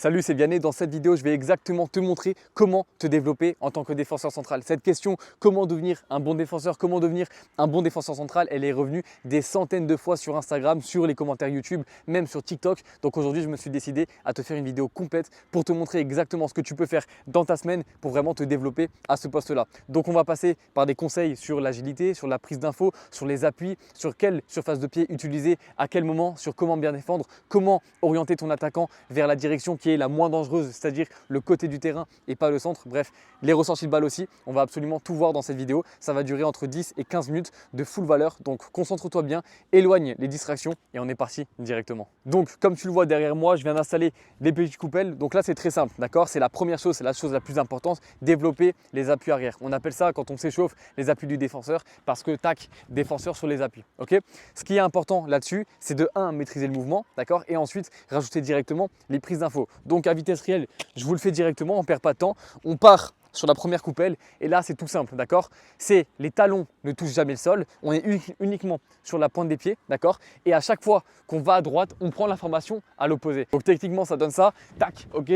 Salut, c'est Vianney. Dans cette vidéo, je vais exactement te montrer comment te développer en tant que défenseur central. Cette question, comment devenir un bon défenseur, comment devenir un bon défenseur central, elle est revenue des centaines de fois sur Instagram, sur les commentaires YouTube, même sur TikTok. Donc aujourd'hui, je me suis décidé à te faire une vidéo complète pour te montrer exactement ce que tu peux faire dans ta semaine pour vraiment te développer à ce poste-là. Donc on va passer par des conseils sur l'agilité, sur la prise d'infos, sur les appuis, sur quelle surface de pied utiliser, à quel moment, sur comment bien défendre, comment orienter ton attaquant vers la direction qui est la moins dangereuse, c'est-à-dire le côté du terrain et pas le centre. Bref, les ressorties de balles aussi, on va absolument tout voir dans cette vidéo. Ça va durer entre 10 et 15 minutes de full valeur. Donc concentre-toi bien, éloigne les distractions et on est parti directement. Donc comme tu le vois derrière moi, je viens d'installer les petites coupelles. Donc là c'est très simple, d'accord? C'est la première chose, c'est la chose la plus importante, développer les appuis arrière. On appelle ça quand on s'échauffe les appuis du défenseur parce que tac, défenseur sur les appuis. Ok? Ce qui est important là-dessus, c'est de 1, maîtriser le mouvement, d'accord? Et ensuite rajouter directement les prises d'infos. Donc à vitesse réelle, je vous le fais directement, on ne perd pas de temps. On part sur la première coupelle et là c'est tout simple, d'accord? C'est les talons ne touchent jamais le sol, on est uniquement sur la pointe des pieds, d'accord? Et à chaque fois qu'on va à droite, on prend l'information à l'opposé. Donc techniquement ça donne ça, tac, ok,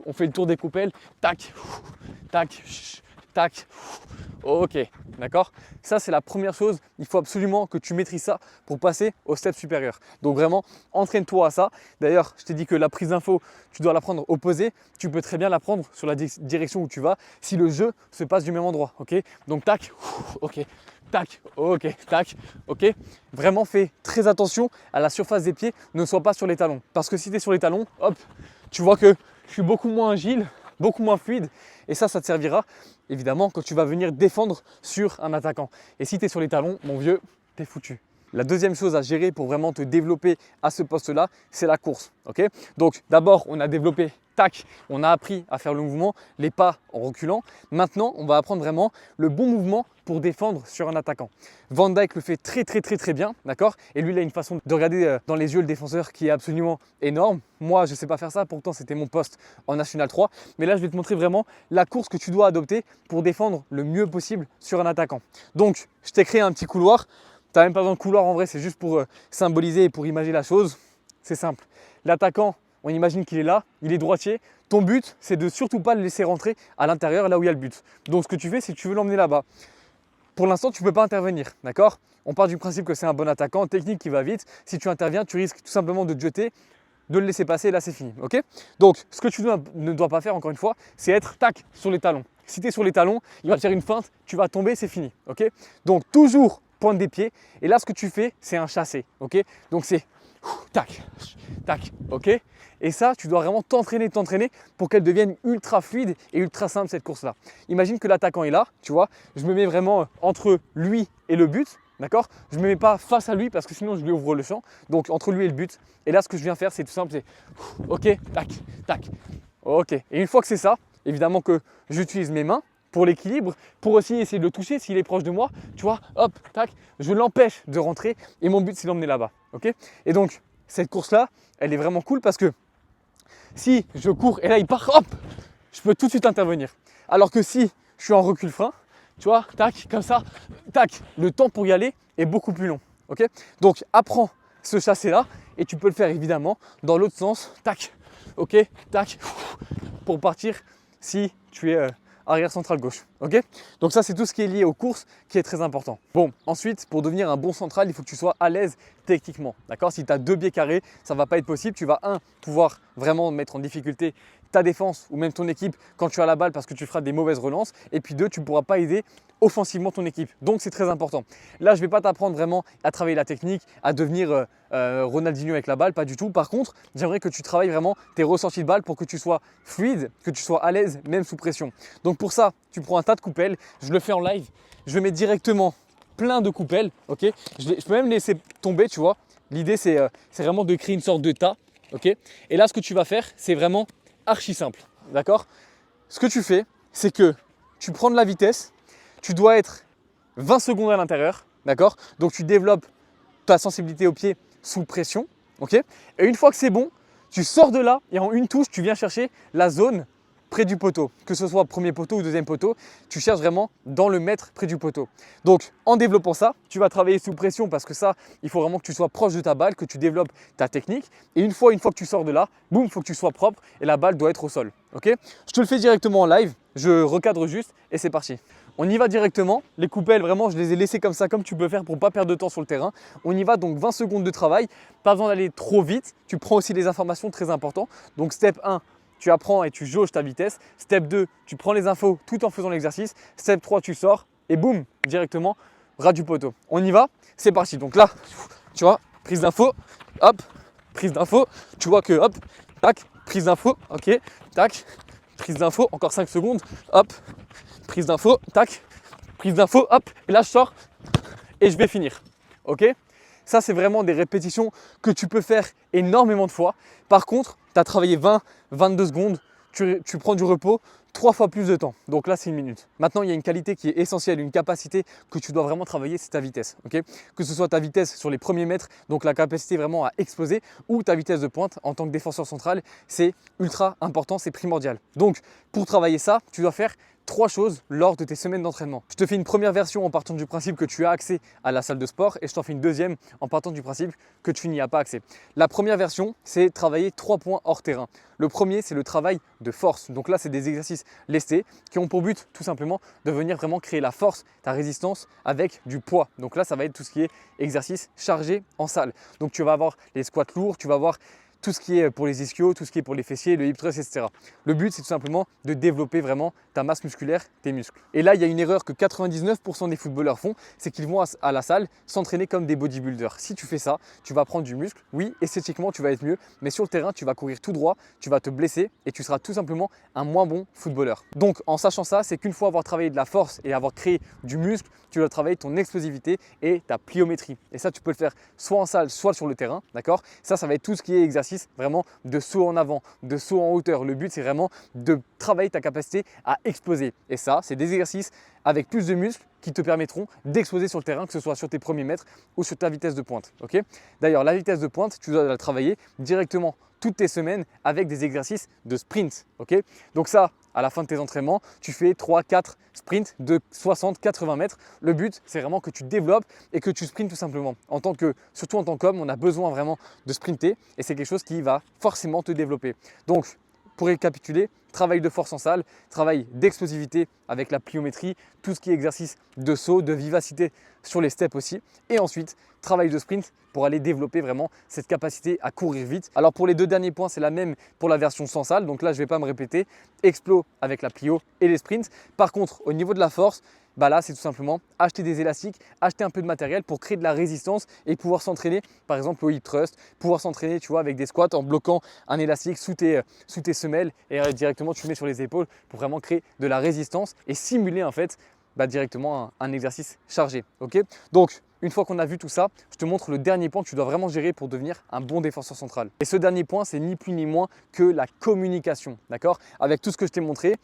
on fait le tour des coupelles, tac, tac, tac, ok, d'accord? Ça c'est la première chose, il faut absolument que tu maîtrises ça pour passer au step supérieur. Donc vraiment, entraîne-toi à ça. D'ailleurs, je t'ai dit que la prise d'info, tu dois la prendre opposée. Tu peux très bien la prendre sur la direction où tu vas si le jeu se passe du même endroit, ok? Donc tac, ok, tac, ok, tac, ok. Vraiment fais très attention à la surface des pieds, ne sois pas sur les talons. Parce que si tu es sur les talons, hop, tu vois que je suis beaucoup moins agile, beaucoup moins fluide et ça te servira évidemment quand tu vas venir défendre sur un attaquant. Et si tu es sur les talons, mon vieux, t'es foutu. La deuxième chose à gérer pour vraiment te développer à ce poste-là, c'est la course. Okay, donc d'abord, on a développé, tac, on a appris à faire le mouvement, les pas en reculant. Maintenant, on va apprendre vraiment le bon mouvement pour défendre sur un attaquant. Van Dijk le fait très bien, d'accord? Et lui, il a une façon de regarder dans les yeux le défenseur qui est absolument énorme. Moi, je ne sais pas faire ça, pourtant c'était mon poste en National 3. Mais là, je vais te montrer vraiment la course que tu dois adopter pour défendre le mieux possible sur un attaquant. Donc, je t'ai créé un petit couloir. Tu n'as même pas besoin de couloir en vrai, c'est juste pour symboliser et pour imaginer la chose. C'est simple. L'attaquant, on imagine qu'il est là, il est droitier. Ton but, c'est de surtout pas le laisser rentrer à l'intérieur, là où il y a le but. Donc, ce que tu fais, c'est que tu veux l'emmener là-bas. Pour l'instant, tu ne peux pas intervenir, d'accord? On part du principe que c'est un bon attaquant, technique qui va vite. Si tu interviens, tu risques tout simplement de te jeter, de le laisser passer et là, c'est fini, ok? Donc, ce que tu ne dois pas faire, encore une fois, c'est être tac sur les talons. Si tu es sur les talons, il va te faire une feinte, tu vas tomber, c'est fini, ok? Donc, toujours pointe des pieds. Et là, ce que tu fais, c'est un chassé, ok? Donc, c'est tac, tac, ok? Et ça, tu dois vraiment t'entraîner pour qu'elle devienne ultra fluide et ultra simple cette course-là. Imagine que l'attaquant est là, tu vois, je me mets vraiment entre lui et le but, d'accord? Je ne me mets pas face à lui parce que sinon je lui ouvre le champ. Donc entre lui et le but. Et là, ce que je viens faire, c'est tout simple, c'est ok, tac, tac, ok. Et une fois que c'est ça, évidemment que j'utilise mes mains pour l'équilibre, pour aussi essayer de le toucher s'il est proche de moi, tu vois, hop, tac, je l'empêche de rentrer et mon but c'est d'emmener là-bas, ok? Et donc, cette course-là, elle est vraiment cool parce que si je cours et là il part, hop, je peux tout de suite intervenir. Alors que si je suis en recul frein, tu vois, tac, comme ça, tac, le temps pour y aller est beaucoup plus long, ok? Donc, apprends ce chassé-là et tu peux le faire évidemment dans l'autre sens, tac, ok, tac, pour partir si tu es arrière central gauche, ok? Donc ça c'est tout ce qui est lié aux courses qui est très important. Bon, ensuite pour devenir un bon central, il faut que tu sois à l'aise techniquement, d'accord? Si tu as 2 pieds carrés, ça ne va pas être possible. Tu vas pouvoir vraiment mettre en difficulté ta défense ou même ton équipe quand tu as la balle parce que tu feras des mauvaises relances. Et puis 2, tu ne pourras pas aider offensivement ton équipe. Donc c'est très important. Là, je ne vais pas t'apprendre vraiment à travailler la technique, à devenir Ronaldinho avec la balle, pas du tout. Par contre, j'aimerais que tu travailles vraiment tes ressorties de balle pour que tu sois fluide, que tu sois à l'aise même sous pression. Donc pour ça, tu prends un tas de coupelles. Je le fais en live. Je mets directement plein de coupelles, ok? Je peux même laisser tomber, tu vois. L'idée, c'est vraiment de créer une sorte de tas, ok? Et là, ce que tu vas faire, c'est vraiment archi simple, d'accord? Ce que tu fais, c'est que tu prends de la vitesse, tu dois être 20 secondes à l'intérieur, d'accord? Donc, tu développes ta sensibilité au pied sous pression, ok? Et une fois que c'est bon, tu sors de là et en une touche, tu viens chercher la zone près du poteau, que ce soit premier poteau ou deuxième poteau, tu cherches vraiment dans le mètre près du poteau. Donc en développant ça, tu vas travailler sous pression parce que ça, il faut vraiment que tu sois proche de ta balle, que tu développes ta technique. Et une fois que tu sors de là, boum, il faut que tu sois propre et la balle doit être au sol. Ok? Je te le fais directement en live, je recadre juste et c'est parti. On y va directement, les coupelles vraiment je les ai laissées comme ça, comme tu peux faire pour ne pas perdre de temps sur le terrain. On y va donc 20 secondes de travail, pas besoin d'aller trop vite, tu prends aussi les informations très importantes. Donc step 1, tu apprends et tu jauges ta vitesse. Step 2, tu prends les infos tout en faisant l'exercice. Step 3, tu sors et boum, directement, ras du poteau. On y va, c'est parti. Donc là, tu vois, prise d'info, hop, prise d'info, tu vois que hop, tac, prise d'info, ok, tac, prise d'info, encore 5 secondes, hop, prise d'info, tac, prise d'info, hop, et là je sors et je vais finir. Ok? Ça, c'est vraiment des répétitions que tu peux faire énormément de fois. Par contre, tu as travaillé 20-22 secondes, tu prends du repos 3 fois plus de temps. Donc là, c'est 1 minute. Maintenant, il y a une qualité qui est essentielle, une capacité que tu dois vraiment travailler, c'est ta vitesse. Okay, que ce soit ta vitesse sur les premiers mètres, donc la capacité vraiment à exploser, ou ta vitesse de pointe en tant que défenseur central, c'est ultra important, c'est primordial. Donc, pour travailler ça, tu dois faire 3 choses lors de tes semaines d'entraînement. Je te fais une première version en partant du principe que tu as accès à la salle de sport et je t'en fais une deuxième en partant du principe que tu n'y as pas accès. La première version, c'est travailler 3 points hors terrain. Le premier, c'est le travail de force. Donc là, c'est des exercices lestés qui ont pour but tout simplement de venir vraiment créer la force, ta résistance avec du poids. Donc là, ça va être tout ce qui est exercice chargé en salle. Donc tu vas avoir les squats lourds, tu vas avoir tout ce qui est pour les ischios, tout ce qui est pour les fessiers, le hip thrust, etc. Le but, c'est tout simplement de développer vraiment ta masse musculaire, tes muscles. Et là, il y a une erreur que 99% des footballeurs font, c'est qu'ils vont à la salle s'entraîner comme des bodybuilders. Si tu fais ça, tu vas prendre du muscle. Oui, esthétiquement, tu vas être mieux, mais sur le terrain, tu vas courir tout droit, tu vas te blesser et tu seras tout simplement un moins bon footballeur. Donc, en sachant ça, c'est qu'une fois avoir travaillé de la force et avoir créé du muscle, tu dois travailler ton explosivité et ta pliométrie. Et ça, tu peux le faire soit en salle, soit sur le terrain, d'accord? Ça va être tout ce qui est exercice vraiment de saut en avant, de saut en hauteur. Le but, c'est vraiment de travailler ta capacité à exploser. Et ça, c'est des exercices avec plus de muscles qui te permettront d'exploser sur le terrain, que ce soit sur tes premiers mètres ou sur ta vitesse de pointe. Okay? D'ailleurs, la vitesse de pointe, tu dois la travailler directement toutes tes semaines avec des exercices de sprint. Okay? Donc ça, à la fin de tes entraînements, tu fais 3-4 sprints de 60-80 mètres. Le but, c'est vraiment que tu développes et que tu sprintes tout simplement. Surtout en tant qu'homme, on a besoin vraiment de sprinter et c'est quelque chose qui va forcément te développer. Donc, pour récapituler, travail de force en salle, travail d'explosivité avec la pliométrie, tout ce qui est exercice de saut, de vivacité sur les steps aussi. Et ensuite, travail de sprint pour aller développer vraiment cette capacité à courir vite. Alors pour les 2 derniers points, c'est la même pour la version sans salle. Donc là, je ne vais pas me répéter. Explo avec la plio et les sprints. Par contre, au niveau de la force, là, c'est tout simplement acheter des élastiques, acheter un peu de matériel pour créer de la résistance et pouvoir s'entraîner, par exemple au hip thrust, pouvoir s'entraîner, tu vois, avec des squats en bloquant un élastique sous tes semelles et directement tu le mets sur les épaules pour vraiment créer de la résistance et simuler en fait directement un exercice chargé. Ok? Donc, une fois qu'on a vu tout ça, je te montre le dernier point que tu dois vraiment gérer pour devenir un bon défenseur central. Et ce dernier point, c'est ni plus ni moins que la communication. D'accord? Avec tout ce que je t'ai montré,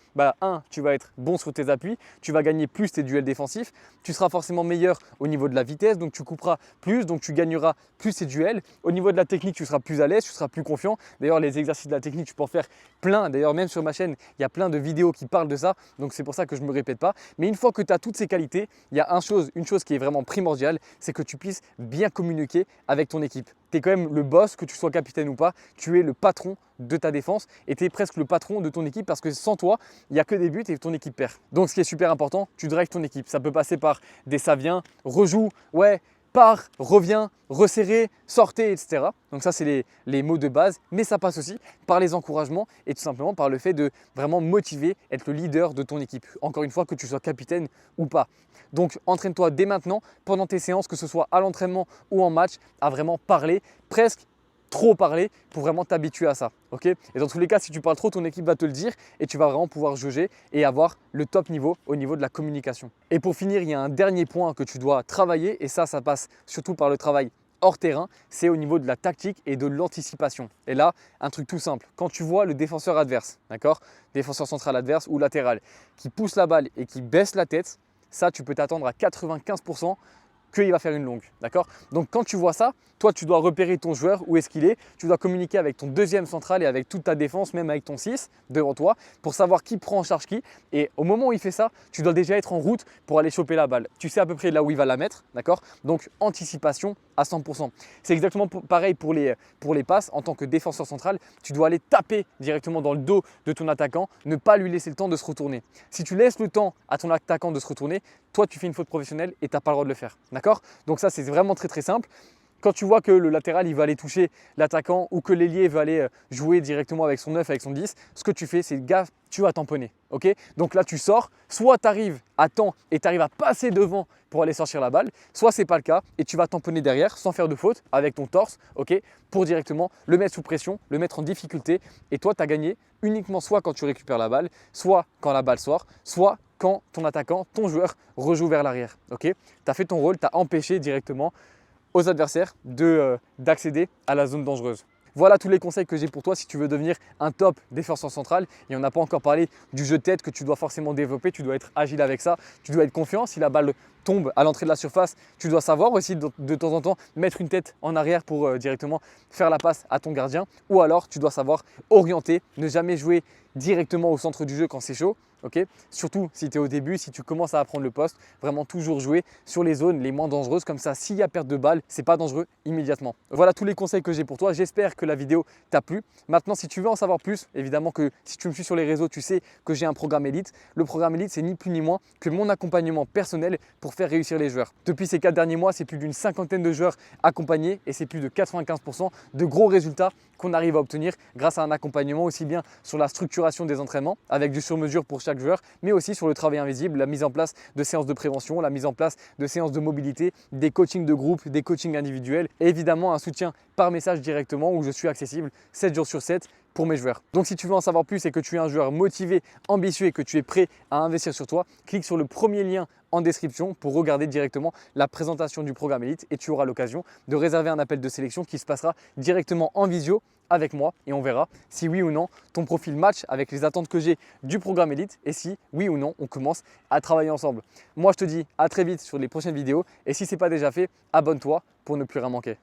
tu vas être bon sur tes appuis, tu vas gagner plus tes duels défensifs, tu seras forcément meilleur au niveau de la vitesse, donc tu couperas plus, donc tu gagneras plus tes duels. Au niveau de la technique, tu seras plus à l'aise, tu seras plus confiant. D'ailleurs, les exercices de la technique, tu peux en faire plein. D'ailleurs, même sur ma chaîne, il y a plein de vidéos qui parlent de ça, donc c'est pour ça que je ne me répète pas. Mais une fois que tu as toutes ces qualités, il y a une chose qui est vraiment primordiale, c'est que tu puisses bien communiquer avec ton équipe. Tu es quand même le boss, que tu sois capitaine ou pas, tu es le patron de ta défense et tu es presque le patron de ton équipe parce que sans toi, il n'y a que des buts et ton équipe perd. Donc ce qui est super important, tu drives ton équipe. Ça peut passer par des ça vient, rejoue, ouais, pars, reviens, resserrez, sortez, etc. Donc ça, c'est les mots de base, mais ça passe aussi par les encouragements et tout simplement par le fait de vraiment motiver, être le leader de ton équipe. Encore une fois, que tu sois capitaine ou pas. Donc entraîne-toi dès maintenant, pendant tes séances, que ce soit à l'entraînement ou en match, à vraiment parler, presque trop parler pour vraiment t'habituer à ça. Okay? Et dans tous les cas, si tu parles trop, ton équipe va te le dire et tu vas vraiment pouvoir jauger et avoir le top niveau au niveau de la communication. Et pour finir, il y a un dernier point que tu dois travailler et ça passe surtout par le travail hors terrain, c'est au niveau de la tactique et de l'anticipation. Et là, un truc tout simple, quand tu vois le défenseur adverse, d'accord, défenseur central adverse ou latéral, qui pousse la balle et qui baisse la tête, ça, tu peux t'attendre à 95% qu'il va faire une longue, d'accord? Donc quand tu vois ça, toi tu dois repérer ton joueur, où est-ce qu'il est, tu dois communiquer avec ton deuxième central et avec toute ta défense, même avec ton 6 devant toi, pour savoir qui prend en charge qui. Et au moment où il fait ça, tu dois déjà être en route pour aller choper la balle. Tu sais à peu près là où il va la mettre, d'accord? Donc anticipation à 100%. C'est exactement pareil pour les passes. En tant que défenseur central, tu dois aller taper directement dans le dos de ton attaquant, ne pas lui laisser le temps de se retourner. Si tu laisses le temps à ton attaquant de se retourner, toi tu fais une faute professionnelle et tu n'as pas le droit de le faire, d'accord? Donc ça c'est vraiment très simple. Quand tu vois que le latéral il va aller toucher l'attaquant ou que l'ailier va aller jouer directement avec son 9, avec son 10, ce que tu fais c'est gars, tu vas tamponner. Ok? Donc là tu sors, soit tu arrives à temps et tu arrives à passer devant pour aller sortir la balle, soit ce n'est pas le cas et tu vas tamponner derrière sans faire de faute avec ton torse, ok? Pour directement le mettre sous pression, le mettre en difficulté et toi tu as gagné uniquement soit quand tu récupères la balle, soit quand la balle sort, soit quand ton attaquant, ton joueur rejoue vers l'arrière. Ok? Tu as fait ton rôle, tu as empêché directement aux adversaires d'accéder à la zone dangereuse. Voilà tous les conseils que j'ai pour toi si tu veux devenir un top défenseur central. Et on n'a pas encore parlé du jeu de tête que tu dois forcément développer. Tu dois être agile avec ça. Tu dois être confiant. Si la balle tombe à l'entrée de la surface, tu dois savoir aussi de temps en temps mettre une tête en arrière pour directement faire la passe à ton gardien. Ou alors tu dois savoir orienter, ne jamais jouer directement au centre du jeu quand c'est chaud. Okay? Surtout si tu es au début, si tu commences à apprendre le poste, vraiment toujours jouer sur les zones les moins dangereuses. Comme ça, s'il y a perte de balle, ce n'est pas dangereux immédiatement. Voilà tous les conseils que j'ai pour toi. J'espère que la vidéo t'a plu. Maintenant, si tu veux en savoir plus, évidemment que si tu me suis sur les réseaux, tu sais que j'ai un programme Elite. Le programme Elite, c'est ni plus ni moins que mon accompagnement personnel pour faire réussir les joueurs. Depuis ces 4 derniers mois, c'est plus d'une cinquantaine de joueurs accompagnés et c'est plus de 95% de gros résultats qu'on arrive à obtenir grâce à un accompagnement aussi bien sur la structuration des entraînements avec du sur-mesure pour chaque joueur, mais aussi sur le travail invisible, la mise en place de séances de prévention, la mise en place de séances de mobilité, des coachings de groupe, des coachings individuels et évidemment un soutien par message directement où je suis accessible 7 jours sur 7 pour mes joueurs. Donc si tu veux en savoir plus et que tu es un joueur motivé, ambitieux et que tu es prêt à investir sur toi, clique sur le premier lien en description pour regarder directement la présentation du programme Elite et tu auras l'occasion de réserver un appel de sélection qui se passera directement en visio avec moi et on verra si oui ou non ton profil match avec les attentes que j'ai du programme Elite et si oui ou non on commence à travailler ensemble. Moi je te dis à très vite sur les prochaines vidéos et si ce n'est pas déjà fait, abonne-toi pour ne plus rien manquer.